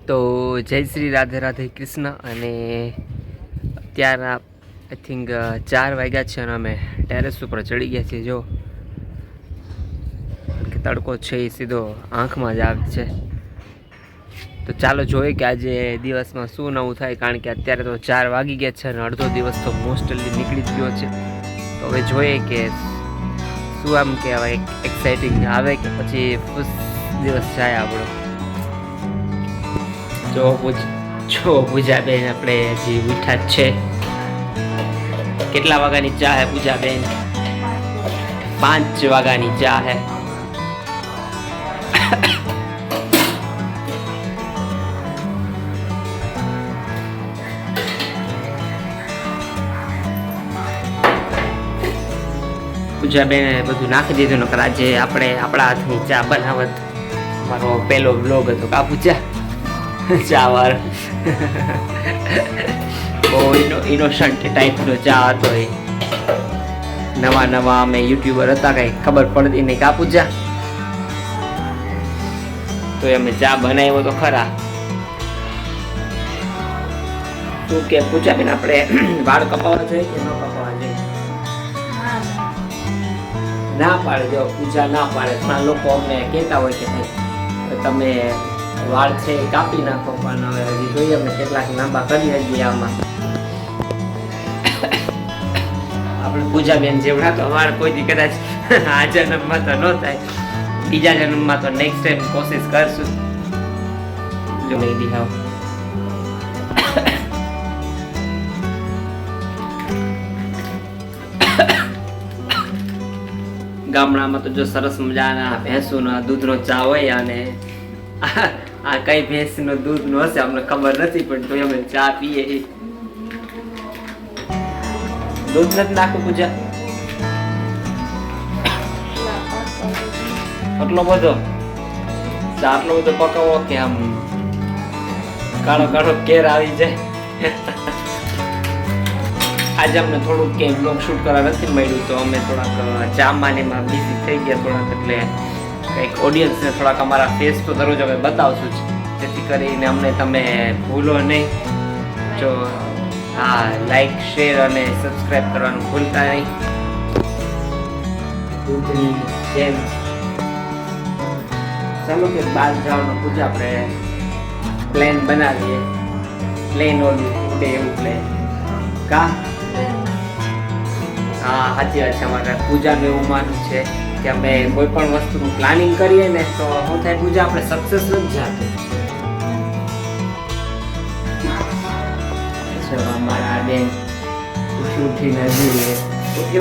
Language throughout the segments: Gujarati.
તો જય શ્રી રાધે રાધે કૃષ્ણ. અને અત્યારના આઈ થિંક 4 વાગ્યા છે અને અમે ટેરેસ ઉપર ચડી ગયા છીએ. જો કે તડકો છે એ સીધો આંખમાં જ આવે છે. તો ચાલો જોઈએ કે આજે દિવસમાં શું નવું થાય, કારણ કે અત્યારે તો 4 વાગી ગયા છે અને અડધો દિવસ તો મોસ્ટલી નીકળી જ ગયો છે. તો હવે જોઈએ કે શું આમ કહેવાય એક્સાઇટિંગ આવે કે પછી ખુશ દિવસ જાય આપણો. જો પૂજાબેન આપણે હજી ઉઠા જ છે. કેટલા વાગ્યાની ચા હે પૂજાબેન? 5 વાગ્યાની ચા હે. પૂજાબેન બધું નાખી દીધું, નકર આજે આપણે આપણા હાથની ચા બનાવત. મારો પહેલો બ્લોગ હતો કા પૂજા ચા વાર. બહુ ઇનોસન્ટ ટાઈપનો ચા હતો એ. નવા અમે યુટ્યુબર હતા, કંઈ ખબર પડતી નહીં કા પૂજા. તો અમે ચા બનાવ્યો તો ખરા. તું કે પૂજાબેન આપણે વાળ કપાવવા જોઈએ કે ન કપાવવા જોઈએ? ના પાડે. જો પૂજા ના પાડે. ઘણા લોકો અમને કહેતા હોય કે તમે વાળ છે એ કાપી નાખો, પણ હવે હજી જોઈએ અમે કેટલાક લાંબા કરી હજી આમાં. આપણે પૂજાબેન જેવડા તો વાળ કોઈથી કદાચ આ જન્મમાં તો ન થાય, બીજા જન્મમાં તો નેક્સ્ટ ટાઈમ કોશિશ કરશું. જો નહીં દિખાવ. ગામડામાં તો જો સરસ મજાના ભેંસોના દૂધનો ચા હોય, અને આ કઈ ભેંસનું દૂધનું હશે અમને ખબર નથી, પણ તો અમે ચા પીએ. દૂધ નથી નાખું પૂજા? આટલો બધો ચા આટલો બધો પકાવો કે આમ કાળો કાળો કેર આવી જાય. આજે અમને થોડુંક કે બ્લોગ શૂટ કરવા નથી મળ્યું, તો અમે થોડાક ચામાં ને એમાં બિઝી થઈ ગયા થોડાક. એટલે કંઈક ઓડિયન્સને થોડાક અમારા ફેસ તો દરરોજ અમે બતાવશું જ, જેથી કરીને અમને તમે ભૂલો નહીં. જો હા, લાઈક શેર અને સબસ્ક્રાઈબ કરવાનું ભૂલતા નહીં. દૂધની જેમ ચાલો કે બહાર જવાનું પૂજા આપણે પ્લેન બનાવીએ. પ્લેન ઓલું ઉડે એવું પ્લેન કા? હા સાચી વાત છે. અમારે પૂજાનું એવું માનવું છે કે અમે કોઈ પણ વસ્તુનું પ્લાનિંગ કરીએ ને તો શું થાય પૂજા, આપણે સક્સેસ નથી જાતું. અમારા બેન ઉઠીને જ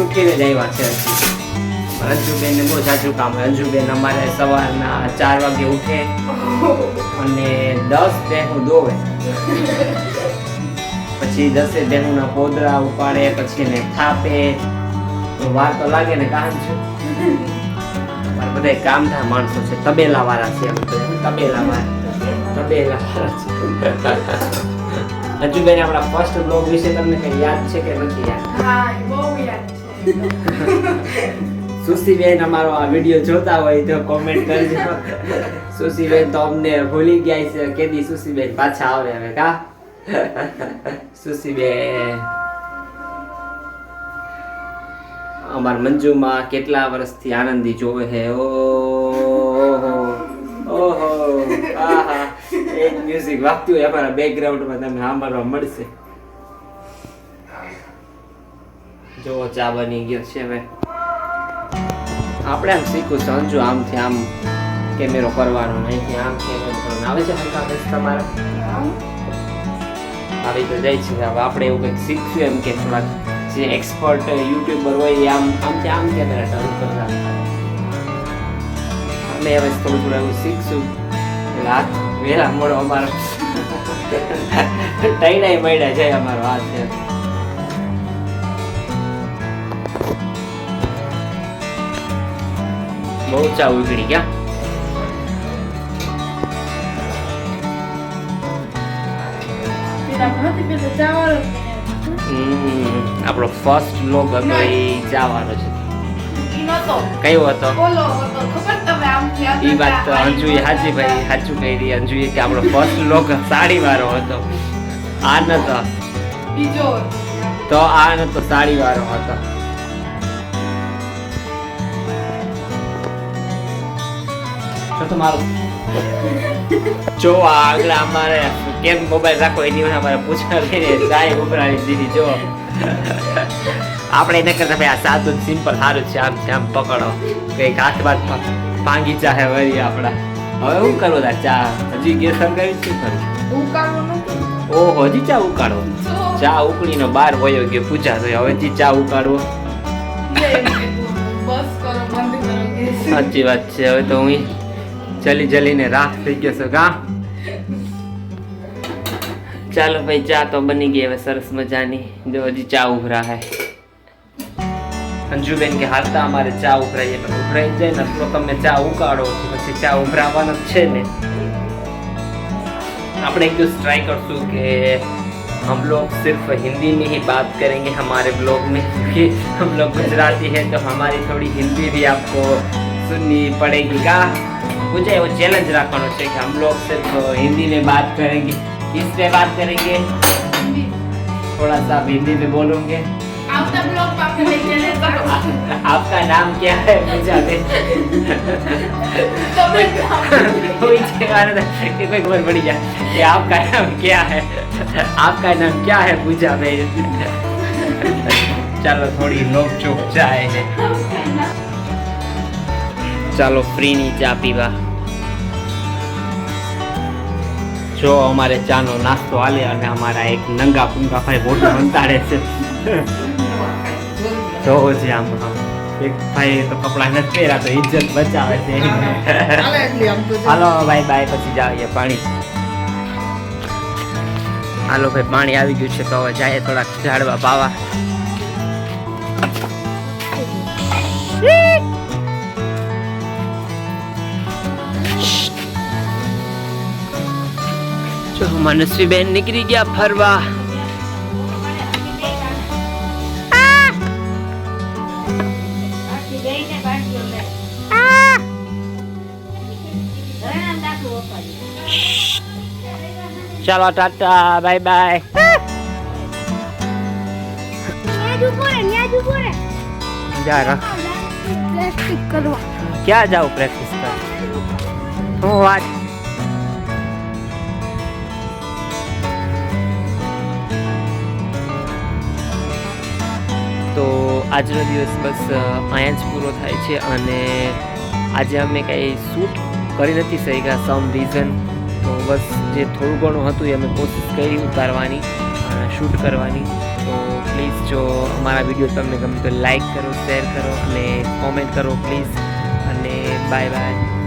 આવ્યા છે. અંજુબેનને બહુ જાજુ કામ હોય. અંજુબેન અમારે સવારના 4 વાગે ઉઠે અને 10 ભેહું દોવે. પછી 10 ભેહુંના પોદરા ઉપાડે, પછી ને થાપે. વાર તો લાગે ને કામ છે. બધા કામધામ માણસો છે, તબેલા વાળા છે. તબેલા વાળા છે. અંજુબેન આપણા ફર્સ્ટ બ્લોગ વિશે તમને કઈ યાદ છે કે નથી યાદ? હા, બહુ યાદ છે. સુશીબેન અમારો આ વિડીયો જોતા હોય તો કોમેન્ટ કરજો. સુશીબેન તો અમને ભૂલી ગયા છે. કેદી સુશીબેન પાછા આવે હવે કા? સુશીબેન અમાર મંજુમાં કેટલા વર્ષથી આનંદી જોવે છે. ઓહો આહા, એક મ્યુઝિક વાગતું હોય અમારા બેકગ્રાઉન્ડમાં, તમને સાંભળવા મળશે. જો ચા બની ગયો છે. હવે આપણે આમ શીખવું છે અંજુ, આમથી આમ કેમેરો કરવાનો, અહીંથી આમ કેમેરો કરવાનો. આવે છે હલકા બેસ તમારા? આવી તો જાય છે. હવે આપણે એવું કંઈક શીખશું એમ કે થોડાક જે એક્સપર્ટ યુટ્યુબર હોય એ આમથી આમ કેમેરા ટર્ન કરતા. અમે હવે થોડું એવું શીખશું. હાથ વેલા મોડો અમારો ટાઈડાઈ મળ્યા જાય અમારો હાથ છે. બહુ ચા ઉગડી ગયા. આપણો ફર્સ્ટ બ્લોગ હતો એ ચા વાળો છે. કયો હતો? બોલો હતો ખબર તમે? આ કામથી આવતા ઈ વાત તો હતા, અંજુએ હાજી ભાઈ સાચું કહી રહી અંજુએ કે આપણો ફર્સ્ટ લોક સાડી વાળો હતો. આ નતો બીજો તો આ નતો સાડી વાળો હતો. તો તમારું જો આગળ અમારે કેમ મોબાઈલ રાખો એની મને અમારે પૂછવા લઈને ચાય ઉભરાવી દીધી. જો આપણે એને કરતા ભાઈ આ સાદું સિમ્પલ સારું છે. આમ આમ પકડો કઈક હાથ બાદ ભાંગી ચાહે વળી આપડા. હવે શું કરવું તા ચા હજી ગેસ સંગાવી શું કરું? ઉકાળવાનું નતું. ઓહો હજી ચા ઉકાળો. ચા ઉકળીનો બાર વયો ગયો પૂજા તો હવેથી ચા ઉકાળવો. બસ કરો, બંધ કરો ગેસ. સાચી વાત છે. હવે તો હું જલીને રાખ થઈ ગયો છું કા. ચાલો ભાઈ ચા તો બની ગઈ હવે સરસ મજાની. જો હજી ચા ઉભરા હે. અંજુબેન કે હાલતા અમારે ચા ઉભરાઈએ પણ ઉભરાઈ જાય ને તો તમે ચા ઉકાળો પછી ચા ઉભરાવાનો જ છે ને. આપણે एक દિવસ ट्राई करसूँ कि हम लोग सिर्फ हिंदी में ही बात करेंगे हमारे ब्लॉग में क्योंकि हम लोग गुजराती हैं तो हमारी थोड़ी हिंदी भी आपको सुननी पड़ेगी का. मुझे वो चैलेंज रखना चाहिए कि हम लोग सिर्फ हिंदी में बात करेंगे. किस पे बात करेंगे? थोड़ा सा आप हिंदी में बोलोगे. આવતા બ્લોગ માં આપણે લઈ જઈએ તો आपका नाम क्या है पूजा में? તમે कोई ठिकाना था कि कोई खबर पड़ी जाए कि आपका नाम क्या है. आपका नाम क्या है पूजा में? चलो थोड़ी नोक चोक चाय है. ચાલો ફ્રીની ચા પીવા. જો અમારે ચાનો નાસ્તો આલે અને અમારા એક નંગા પુંગા ભાઈ મોટો અંતાડે છે. જો છે આમ એક ભાઈ તો કપડા નથી પહેર્યા તો ઇજ્જત બચાવે છે. હાલો ભાઈ બાય પછી જાઈએ પાણી. હાલો ભાઈ પાણી આવી ગયું છે તો હવે જાય થોડાક ઝાડવા પાવા. જો મનસ્વીબેન નીકળી ગયા ફરવા. ચાલો ટાટા બાય બાય. જા રખ. ક્યાં જાવ પ્રેક્ટિસ કર? હું વાત તો આજનો દિવસ બસ અહીંયા જ પૂરો થાય છે અને આજે અમે કંઈ શૂટ કરી નથી શક્યા સમ રીઝન. તો બસ જે થોડું ઘણું હતું એ અમે કોશિશ કરી ઉતારવાની શૂટ કરવાની. તો પ્લીઝ જો અમારા વિડીયો તમને ગમે તો લાઈક કરો, શેર કરો અને કોમેન્ટ કરો પ્લીઝ. અને બાય બાય.